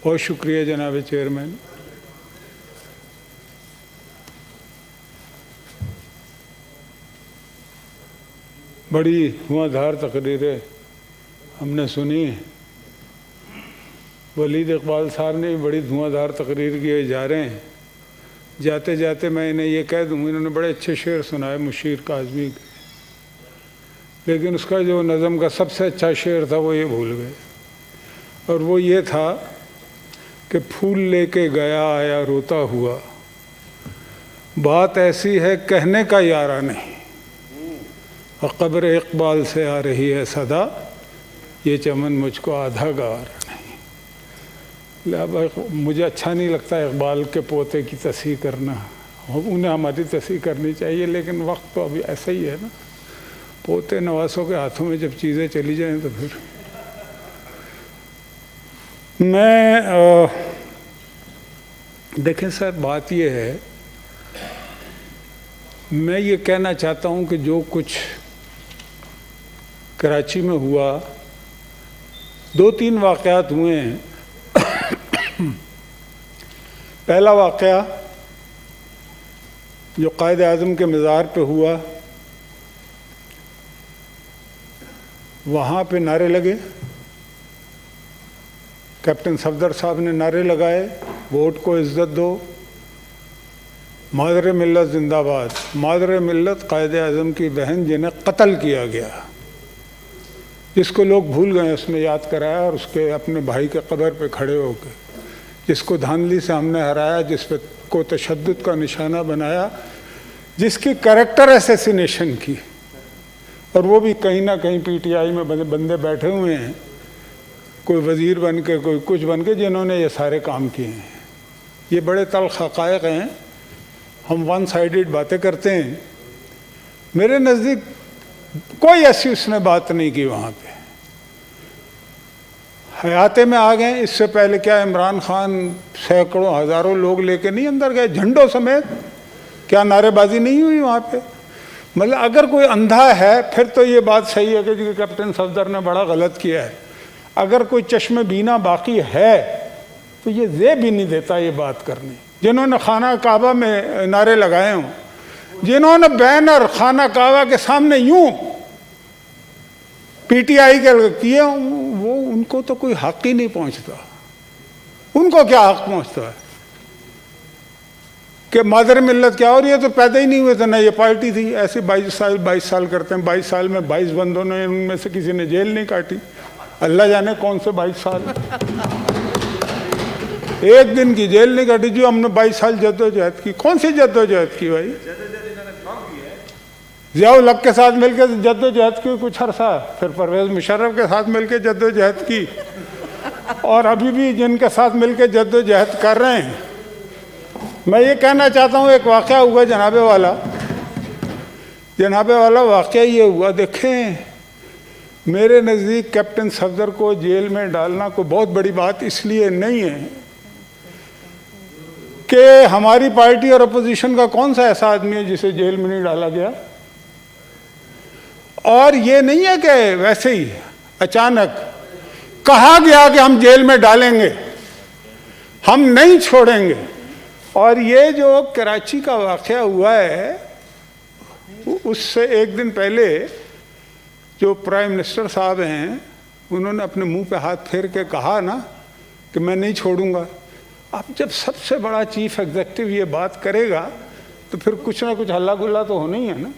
बहुत शुक्रिया जनाब चेयरमैन। बड़ी धुआंधार तकरीरें हमने सुनी। वलीद इकबाल साहब ने बड़ी धुआंधार तकरीर किए जा रहे हैं। जाते जाते मैं इन्हें ये कह दूँ, इन्होंने बड़े अच्छे शेर सुनाए मुशीर काज़मी के, लेकिन उसका जो नज़म का सबसे अच्छा शेर था वो ये भूल गए, और वो ये था कि फूल लेके गया आया रोता हुआ, बात ऐसी है कहने का यारा नहीं, और कब्र इकबाल से आ रही है सदा, ये चमन मुझको आधा गवारा नहीं। मुझे अच्छा नहीं लगता इकबाल के पोते की तस्हीह करना, उन्हें हमारी तस्हीह करनी चाहिए, लेकिन वक्त तो अभी ऐसा ही है ना, पोते नवासों के हाथों में जब चीज़ें चली जाएं तो फिर। मैं देखें सर, बात ये है, मैं ये कहना चाहता हूँ कि जो कुछ कराची में हुआ, 2-3 वाक़यात हुए हैं। पहला वाक़या जो कायद आज़म के मज़ार पे हुआ, वहाँ पे नारे लगे, कैप्टन सफदर साहब ने नारे लगाए, वोट को इज़्ज़त दो, मादर मिल्लत जिंदाबाद। मादर मिल्लत कायद आज़म की बहन जिन्हें कत्ल किया गया, जिसको लोग भूल गए, उसमें याद कराया, और उसके अपने भाई के कब्र पे खड़े होकर, जिसको धांधली से हमने हराया, जिस पे को तशद्दुद का निशाना बनाया, जिसकी कैरेक्टर असैसिनेशन की, और वो भी कहीं ना कहीं पीटीआई में बंदे बैठे हुए हैं, कोई वज़ीर बन के, कोई कुछ बन के, जिन्होंने ये सारे काम किए हैं। ये बड़े तल्ख़ हक़ाइक़ हैं। हम वन साइडेड बातें करते हैं। मेरे नज़दीक कोई ऐसी उसने बात नहीं की वहाँ पे। हयाते में आ गए। इससे पहले क्या इमरान खान सैकड़ों हज़ारों लोग लेके नहीं अंदर गए, झंडों समेत? क्या नारेबाजी नहीं हुई वहाँ पे? मतलब अगर कोई अंधा है फिर तो ये बात सही है कि कैप्टन सफदर ने बड़ा गलत किया है। अगर कोई चश्मे बीना बाकी है तो ये ज़े भी नहीं देता ये बात करनी। जिन्होंने खाना काबा में नारे लगाए हों, जिन्होंने बैनर खाना काबा के सामने यूं पीटीआई के किए हों, वो उनको तो कोई हक ही नहीं पहुंचता। उनको क्या हक पहुंचता है कि मादर मिल्लत क्या? और ये तो पैदा ही नहीं हुए थे ना, ये पार्टी थी। ऐसे 22 साल करते हैं। 22 साल में 22 बंदों ने, उनमें से किसी ने जेल नहीं काटी। अल्लाह जाने कौन से 22 साल, एक दिन की जेल नहीं काटी। जो हमने 22 साल जद्दोजहद की, कौन सी जद्दोजहद की भाई? ज़ियाउल हक के साथ मिलकर जद्दोजहद की कुछ अरसा, फिर परवेज़ मुशर्रफ के साथ मिलकर जद्दोजहद की, और अभी भी जिनके साथ मिलकर जद्दोजहद कर रहे हैं। मैं ये कहना चाहता हूँ, एक वाक़या हुआ जनाबे वाला वाक़या ये हुआ। देखें, मेरे नज़दीक कैप्टन सफदर को जेल में डालना कोई बहुत बड़ी बात इसलिए नहीं है कि हमारी पार्टी और अपोजिशन का कौन सा ऐसा आदमी है जिसे जेल में नहीं डाला गया। और ये नहीं है कि वैसे ही अचानक कहा गया कि हम जेल में डालेंगे, हम नहीं छोड़ेंगे। और ये जो कराची का वाक़या हुआ है, उससे एक दिन पहले जो प्राइम मिनिस्टर साहब हैं, उन्होंने अपने मुंह पे हाथ फेर के कहा ना कि मैं नहीं छोड़ूंगा। अब जब सबसे बड़ा चीफ एग्जीक्यूटिव ये बात करेगा तो फिर कुछ ना कुछ हल्ला गुल्ला तो होना ही है ना।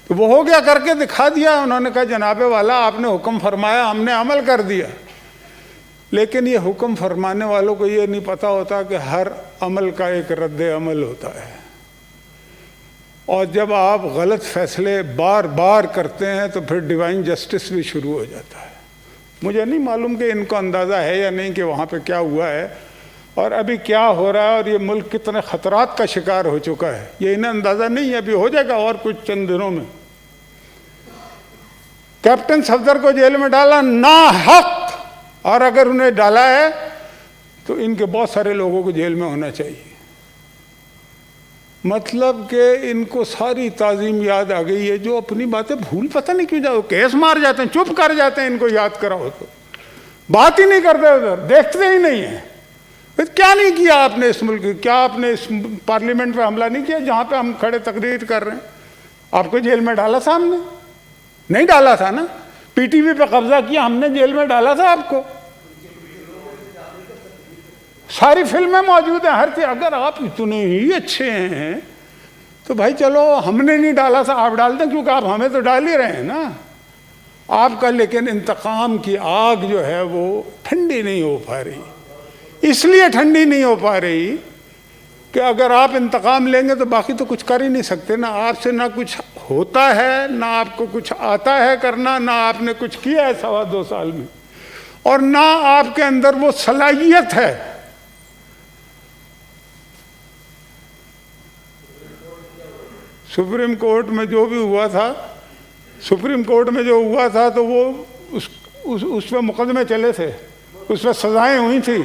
तो वो हो गया, करके दिखा दिया। उन्होंने कहा जनाबे वाला आपने हुक्म फरमाया, हमने अमल कर दिया। लेकिन ये हुक्म फरमाने वालों को ये नहीं पता होता कि हर अमल का एक रद्द अमल होता है, और जब आप गलत फैसले बार बार करते हैं तो फिर डिवाइन जस्टिस भी शुरू हो जाता है। मुझे नहीं मालूम कि इनको अंदाज़ा है या नहीं कि वहाँ पे क्या हुआ है और अभी क्या हो रहा है, और ये मुल्क कितने ख़तरात का शिकार हो चुका है, ये इन्हें अंदाज़ा नहीं है। अभी हो जाएगा और कुछ चंद दिनों में। कैप्टन सफदर को जेल में डाला ना हक, और अगर उन्हें डाला है तो इनके बहुत सारे लोगों को जेल में होना चाहिए। मतलब कि इनको सारी ताज़ीम याद आ गई है, जो अपनी बातें भूल पता नहीं क्यों जाओ, केस मार जाते हैं, चुप कर जाते हैं, इनको याद कराओ तो। बात ही नहीं करते, उधर देखते ही नहीं है। फिर क्या नहीं किया आपने इस मुल्क, क्या आपने इस पार्लियामेंट पे हमला नहीं किया जहां पे हम खड़े तकरीर कर रहे हैं? आपको जेल में डाला था हमने? नहीं डाला था ना। पीटीवी पे कब्जा किया हमने, जेल में डाला था आपको। सारी फिल्में मौजूद हैं, हर चीज। अगर आप इतने ही अच्छे हैं तो भाई चलो, हमने नहीं डाला था, आप डाल दें, क्योंकि आप हमें तो डाल ही रहे हैं ना आपका। लेकिन इंतकाम की आग जो है वो ठंडी नहीं हो पा रही। इसलिए ठंडी नहीं हो पा रही कि अगर आप इंतकाम लेंगे तो बाकी तो कुछ कर ही नहीं सकते ना। आपसे ना कुछ होता है, ना आपको कुछ आता है करना, ना आपने कुछ किया है 2.25 साल में, और ना आपके अंदर वो सलाहियत है। सुप्रीम कोर्ट में जो भी हुआ था, सुप्रीम कोर्ट में जो हुआ था तो वो उस पे मुकदमे चले थे, उस पर सजाएं हुई थी,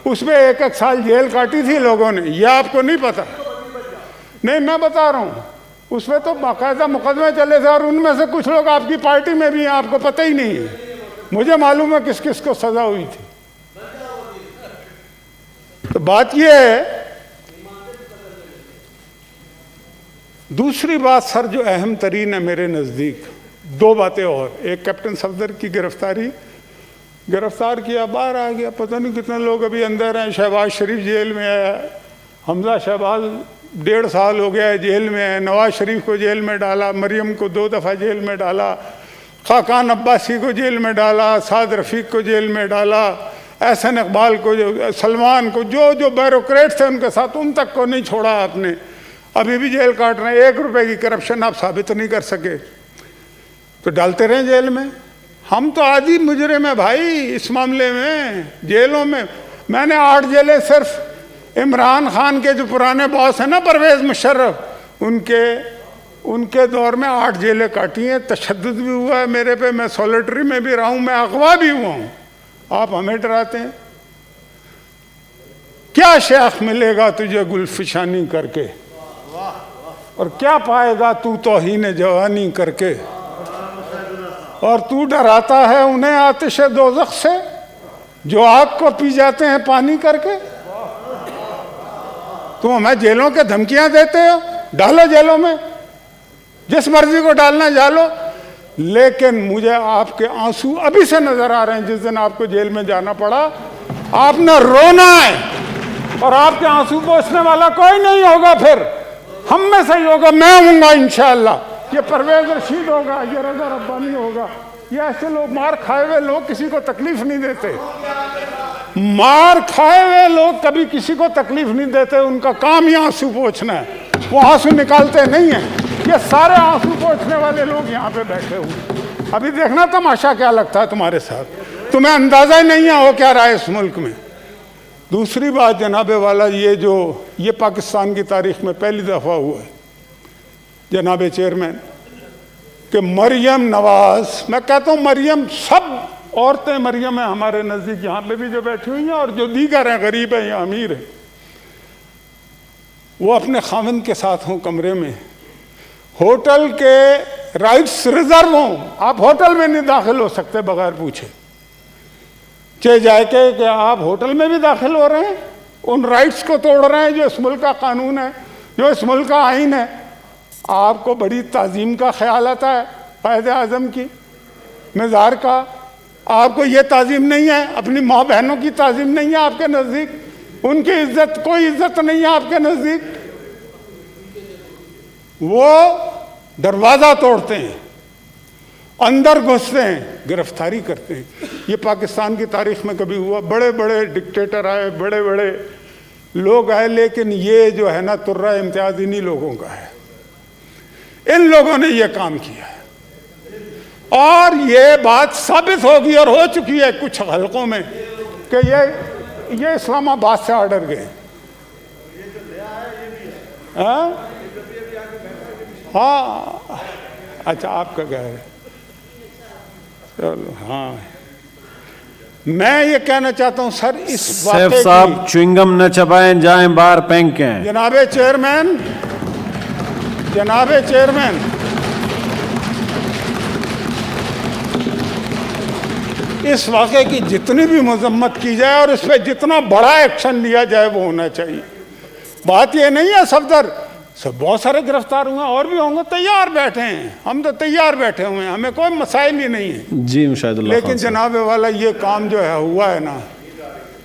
उस पर 1-1 साल जेल काटी थी लोगों ने। यह आपको नहीं पता? नहीं, मैं बता रहा हूँ, उस पर तो बाकायदा मुकदमे चले थे, और उनमें से कुछ लोग आपकी पार्टी में भी हैं, आपको पता ही नहीं है। मुझे मालूम है किस किस को सजा हुई थी। तो बात यह है। दूसरी बात सर जो अहम तरीन है मेरे नज़दीक, 2 बातें और। एक, कैप्टन सफदर की गिरफ्तारी, गिरफ्तार किया, बाहर आ गया, पता नहीं कितने लोग अभी अंदर हैं। शहबाज शरीफ जेल में है, हमजा शहबाज 1.5 साल हो गया है जेल में है। नवाज शरीफ को जेल में डाला, मरियम को 2 दफ़ा जेल में डाला, खाकान अब्बासी को जेल में डाला, साद रफ़ीक को जेल में डाला, एहसन इकबाल को, सलमान को, जो ब्यूरोक्रेट थे उनके साथ, उन तक को नहीं छोड़ा आपने। अभी भी जेल काट रहे हैं। 1 रुपए की करप्शन आप साबित नहीं कर सके तो डालते रहे जेल में। हम तो आदि मुजरिम है भाई इस मामले में, जेलों में। मैंने 8 जेलें सिर्फ इमरान खान के जो पुराने बॉस हैं ना, परवेज़ मुशर्रफ, उनके दौर में 8 जेलें काटी हैं। तशद्दुद भी हुआ है मेरे पे, मैं सॉलिटरी में भी रहा हूँ, मैं अगवा भी हुआ हूँ। आप हमें डराते हैं। क्या शेख मिलेगा तुझे गुलफिशानी करके, और क्या पाएगा तू तौहीन जवानी करके। और तू डराता है उन्हें आतिश दोज़ख से जो आग को पी जाते हैं पानी करके। तुम हमें जेलों के धमकियां देते हो, डालो जेलों में, जिस मर्जी को डालना डालो। लेकिन मुझे आपके आंसू अभी से नजर आ रहे हैं। जिस दिन आपको जेल में जाना पड़ा, आपने रोना है, और आपके आंसू पोंछने वाला कोई नहीं होगा। फिर हम में से ही होगा, मैं हूँगा इंशाअल्लाह। ये परवेज रशीद होगा, ये रज़ा रब्बानी होगा। ये ऐसे लोग, मार खाए हुए लोग किसी को तकलीफ नहीं देते। मार खाए हुए लोग कभी किसी को तकलीफ नहीं देते। उनका काम ही आंसू पोंछना है, वो आंसू निकालते नहीं हैं। ये सारे आंसू पोंछने वाले लोग यहाँ पे बैठे हुए। अभी देखना तमाशा क्या लगता है तुम्हारे साथ। तुम्हें अंदाजा ही नहीं है हो क्या रहा है इस मुल्क में। दूसरी बात जनाबे वाला, ये पाकिस्तान की तारीख में पहली दफ़ा हुआ है जनाबे चेयरमैन कि मरियम नवाज, मैं कहता हूँ मरियम, सब औरतें मरियम है हमारे नज़दीक, यहाँ पे भी जो बैठी हुई हैं और जो दीगर हैं, गरीब हैं या अमीर हैं, वो अपने खाविंद के साथ हों कमरे में, होटल के राइट्स रिजर्व हों। आप होटल में नहीं दाखिल हो सकते बगैर पूछे, चाहे जाके कि आप होटल में भी दाखिल हो रहे हैं, उन राइट्स को तोड़ रहे हैं जो इस मुल्क का कानून है, जो इस मुल्क का आइन है। आपको बड़ी ताज़ीम का ख्याल आता है कायदे आज़म की, मज़ार का। आपको ये ताज़ीम नहीं है, अपनी माँ बहनों की ताज़ीम नहीं है आपके नज़दीक, उनकी इज्जत, कोई इज्जत नहीं है आपके नज़दीक। वो दरवाज़ा तोड़ते हैं, अंदर घुसते हैं, गिरफ्तारी करते हैं। ये पाकिस्तान की तारीख में कभी हुआ? बड़े बड़े डिक्टेटर आए, बड़े बड़े लोग आए, लेकिन ये जो है ना तुर्रा इम्तियाज़ इन्हीं लोगों का है। इन लोगों ने ये काम किया है, और ये बात साबित होगी और हो चुकी है कुछ हलकों में कि ये इस्लामाबाद से ऑर्डर गए। हाँ, अच्छा आपका क्या है? चलो, हाँ, मैं ये कहना चाहता हूं सर, इस सैफ साहब च्युइंगम न चबाएं, जाएं बाहर फेंकें। जनाबे चेयरमैन, जनाबे चेयरमैन, इस वाक़े की जितनी भी मजम्मत की जाए और इस पर जितना बड़ा एक्शन लिया जाए वो होना चाहिए। बात ये नहीं है सफदर सब बहुत सारे गिरफ्तार हुए और भी होंगे, तैयार बैठे हैं, हम तो तैयार बैठे हुए हैं, हमें कोई मसाइल ही नहीं है। जी मुशाहिदुल्लाह लेकिन खान साहब। जनाब वाला ये काम जो है हुआ है ना,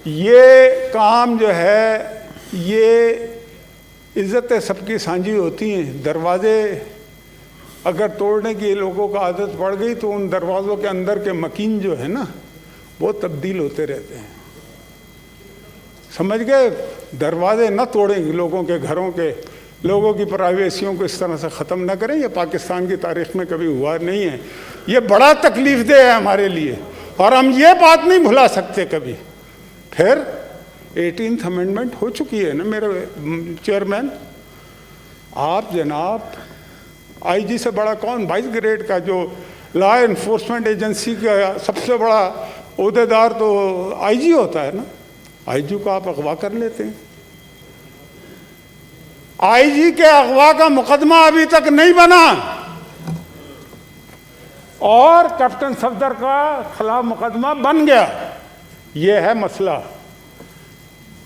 ये काम जो है ये इज़्ज़तें सबकी साझी होती हैं। दरवाजे अगर तोड़ने की लोगों को आदत पड़ गई तो उन दरवाज़ों के अंदर के मकीन जो है ना वो तब्दील होते रहते हैं, समझ गए। दरवाजे न तोड़ेंगे लोगों के घरों के, लोगों की प्राइवेसियों को इस तरह से ख़त्म न करें। ये पाकिस्तान की तारीख़ में कभी हुआ नहीं है, ये बड़ा तकलीफ़ दे है हमारे लिए और हम ये बात नहीं भुला सकते कभी। फिर 18th अमेंडमेंट हो चुकी है ना मेरे चेयरमैन, आप जनाब आईजी से बड़ा कौन, 22 ग्रेड का जो लॉ इन्फोर्समेंट एजेंसी का सबसे बड़ा ओहदेदार तो आईजी होता है ना, आईजी को आप अगवा कर लेते हैं। आईजी के अगवा का मुकदमा अभी तक नहीं बना और कैप्टन सफदर का खिलाफ मुकदमा बन गया, ये है मसला।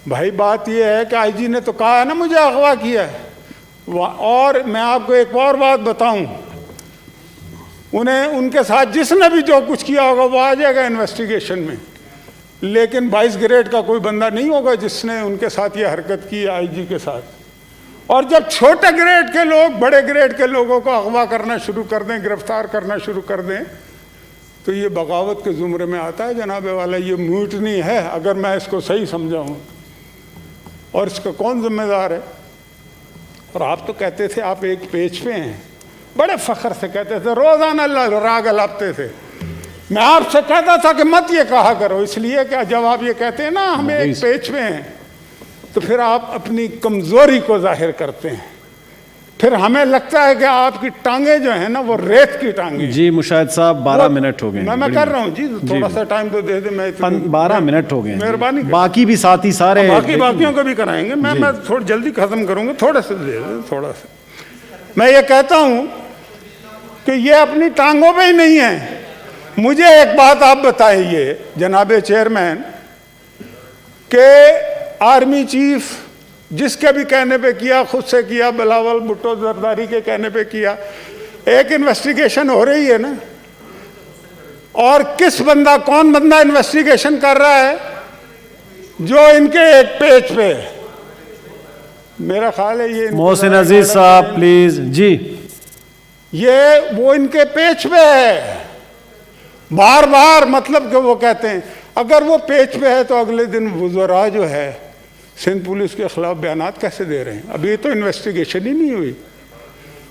भाई बात ये है कि आईजी ने तो कहा है ना मुझे अगवा किया है, और मैं आपको एक और बात बताऊं, उन्हें उनके साथ जिसने भी जो कुछ किया होगा वो आ जाएगा इन्वेस्टिगेशन में, लेकिन 22 ग्रेड का कोई बंदा नहीं होगा जिसने उनके साथ ये हरकत की आईजी के साथ। और जब छोटे ग्रेड के लोग बड़े ग्रेड के लोगों को अगवा करना शुरू कर दें, गिरफ्तार करना शुरू कर दें, तो ये बगावत के ज़ुमरे में आता है जनाब वाला, ये म्यूटनी है अगर मैं इसको सही समझाऊँ। और इसका कौन जिम्मेदार है? और आप तो कहते थे आप एक पेज पे हैं, बड़े फ़ख्र से कहते थे, रोज़ाना राग अलापते थे। मैं आपसे कहता था कि मत ये कहा करो, इसलिए कि जब आप ये कहते हैं ना हम एक पेज पे हैं तो फिर आप अपनी कमज़ोरी को जाहिर करते हैं, फिर हमें लगता है कि आपकी टांगे जो है ना वो रेत की टांगे। जी मुशाहिद साहब 12 मिनट हो गए। मैं कर रहा हूँ जी, थोड़ा सा टाइम तो दे दे। मैं 12 मिनट हो गए, मेहरबानी। बाकी भी साथी सारे बाकियों को भी कराएंगे। मैं थोड़ी जल्दी खत्म करूँगा, थोड़ा सा दे दे, थोड़ा सा। मैं ये कहता हूँ कि ये अपनी टांगों पे ही नहीं है। मुझे एक बात आप बताइए जनाबे चेयरमैन के आर्मी चीफ जिसके भी कहने पे किया, खुद से किया, बिलावल भुट्टो जरदारी के कहने पे किया, एक इन्वेस्टिगेशन हो रही है ना, और किस बंदा कौन बंदा इन्वेस्टिगेशन कर रहा है जो इनके एक पेज पे है। मेरा ख्याल है ये मोहसिन अजीज साहब प्लीज जी, ये वो इनके पेज पे है बार बार, मतलब कि वो कहते हैं अगर वो पेज पे है तो अगले दिन वज़रा जो है सिंध पुलिस के खिलाफ बयानात कैसे दे रहे हैं? अभी तो इन्वेस्टिगेशन ही नहीं हुई।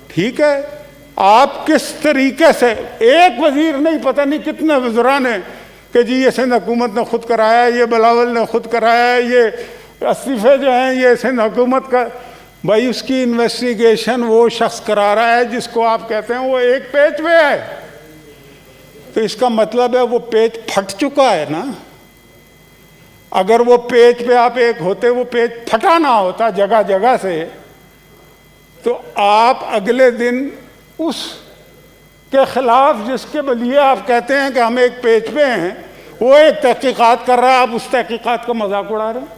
ठीक है, आप किस तरीके से, एक वजीर नहीं पता नहीं कितने वज़रा ने कि जी ये सिंध हुकूमत ने खुद कराया, ये बिलावल ने खुद कराया, ये इस्तीफे जो हैं ये सिंध हुकूमत का। भाई उसकी इन्वेस्टिगेशन वो शख्स करा रहा है जिसको आप कहते हैं वो एक पेज पे है, तो इसका मतलब है वो पेज फट चुका है ना। अगर वो पेज पे आप एक होते, वो पेज फटा ना होता जगह जगह से, तो आप अगले दिन उस के खिलाफ जिसके लिए आप कहते हैं कि हम एक पेज पे हैं, वो एक तहकीकात कर रहा है, आप उस तहकीकात का मजाक उड़ा रहे हैं।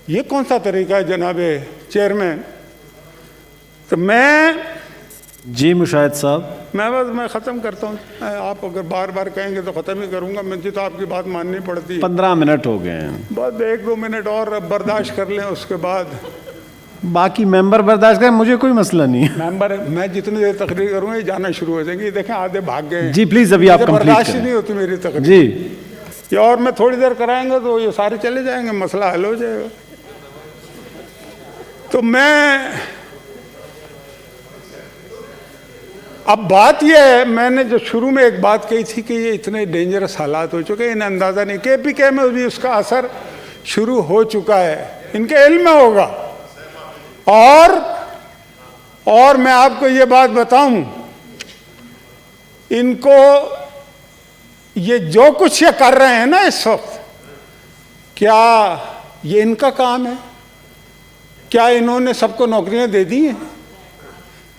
ये कौन सा तरीका है जनाबे चेयरमैन? तो मैं जी मुशाहिद साहब मैं ख़त्म करता हूँ। आप अगर बार बार कहेंगे तो ख़त्म ही करूँगा, मुझे तो आपकी बात माननी पड़ती है। 15 मिनट हो गए हैं, बस 1-2 मिनट और बर्दाश्त कर लें, उसके बाद बाकी मेंबर बर्दाश्त करें, मुझे कोई मसला नहीं है। मेंबर मैं जितनी देर तकरीर करूँगा ये जाना शुरू हो जाएंगे। देखें आधे भाग गए जी प्लीज अभी आप कंप्लीट बर्दाश्त ही करें नहीं होती मेरी तकरीर जी। ये, और मैं थोड़ी देर कराएंगे तो ये सारे चले जाएंगे, मसला हल हो जाएगा। तो मैं अब बात यह है, मैंने जो शुरू में एक बात कही थी कि ये इतने डेंजरस हालात हो चुके हैं, इन्हें अंदाज़ा नहीं। KPK में भी उसका असर शुरू हो चुका है, इनके इल्म में होगा। और मैं आपको ये बात बताऊं, इनको ये जो कुछ ये कर रहे हैं ना इस वक्त, क्या ये इनका काम है? क्या इन्होंने सबको नौकरियां दे दी हैं?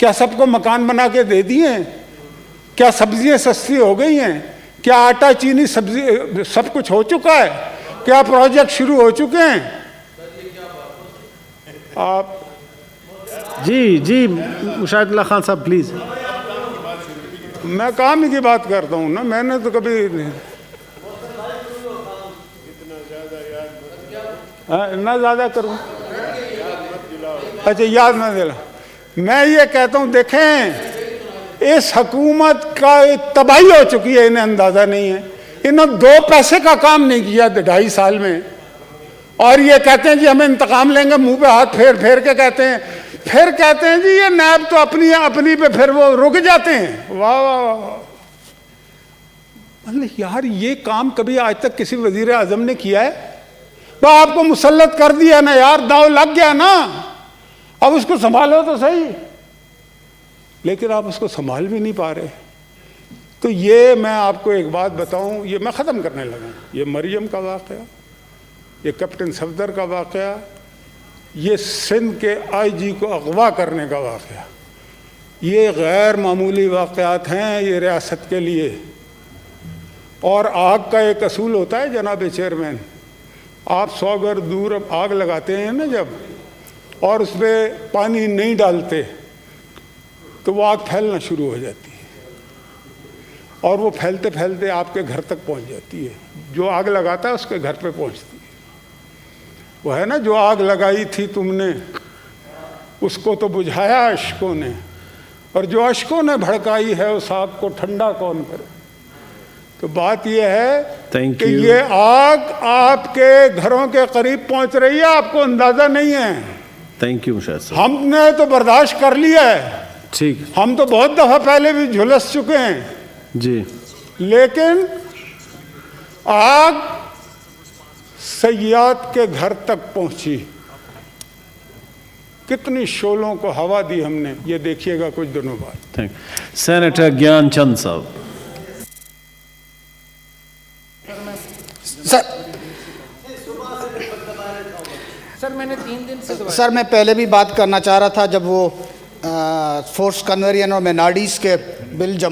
क्या सबको मकान बना के दे दिए हैं? क्या सब्जियां सस्ती हो गई हैं? क्या आटा चीनी सब्जी सब कुछ हो चुका है? क्या प्रोजेक्ट शुरू हो चुके हैं? आप जी मुशाहिदुल्लाह खान साहब प्लीज। मैं काम ही की बात करता हूँ ना, मैंने तो कभी ना ज़्यादा करूँ। अच्छा याद ना दिला। मैं ये कहता हूँ देखें इस हुकूमत का तबाही हो चुकी है, इन्हें अंदाज़ा नहीं है। इन्होंने 2 पैसे का काम नहीं किया 2.5 साल में, और ये कहते हैं जी हमें इंतकाम लेंगे, मुंह पे हाथ फेर फेर के कहते हैं। फिर कहते हैं जी ये नैब तो अपनी पे फिर वो रुक जाते हैं। वाह वाह वाह। मतलब यार ये काम कभी आज तक किसी वजीर आजम ने किया है? तो आपको मुसल्लत कर दिया ना यार, दाव लग गया ना, अब उसको संभालो तो सही, लेकिन आप उसको संभाल भी नहीं पा रहे। तो ये मैं आपको एक बात बताऊं, ये मैं ख़त्म करने लगा। ये मरियम का वाक़या, ये कैप्टन सफदर का वाक़या, ये सिंध के आईजी को अगवा करने का वाक़या, ये गैर मामूली वाक़यात हैं ये रियासत के लिए। और आग का एक असूल होता है जनाब चेयरमैन, आप 100 गज दूर आग लगाते हैं ना जब, और उसमें पानी नहीं डालते तो वो आग फैलना शुरू हो जाती है, और वो फैलते फैलते आपके घर तक पहुंच जाती है। जो आग लगाता है उसके घर पे पहुंचती है। वो है ना, जो आग लगाई थी तुमने उसको तो बुझाया अश्कों ने, और जो अश्कों ने भड़काई है उस आग को ठंडा कौन करे। तो बात यह है कि ये आग आपके घरों के करीब पहुंच रही है, आपको अंदाजा नहीं है। थैंक यू मुशाहिद साहब। हमने तो बर्दाश्त कर लिया है, ठीक, हम तो बहुत दफा पहले भी झुलस चुके हैं जी, लेकिन आग सयाद के घर तक पहुंची। कितनी शोलों को हवा दी हमने, ये देखिएगा कुछ दिनों बाद। थैंक। सेनेटर ज्ञान चंद साहब। सर मैंने 3 दिन से सर मैं पहले भी बात करना चाह रहा था, जब वो फोर्स कन्वर्जन और मिनार्डीज़ के बिल जमा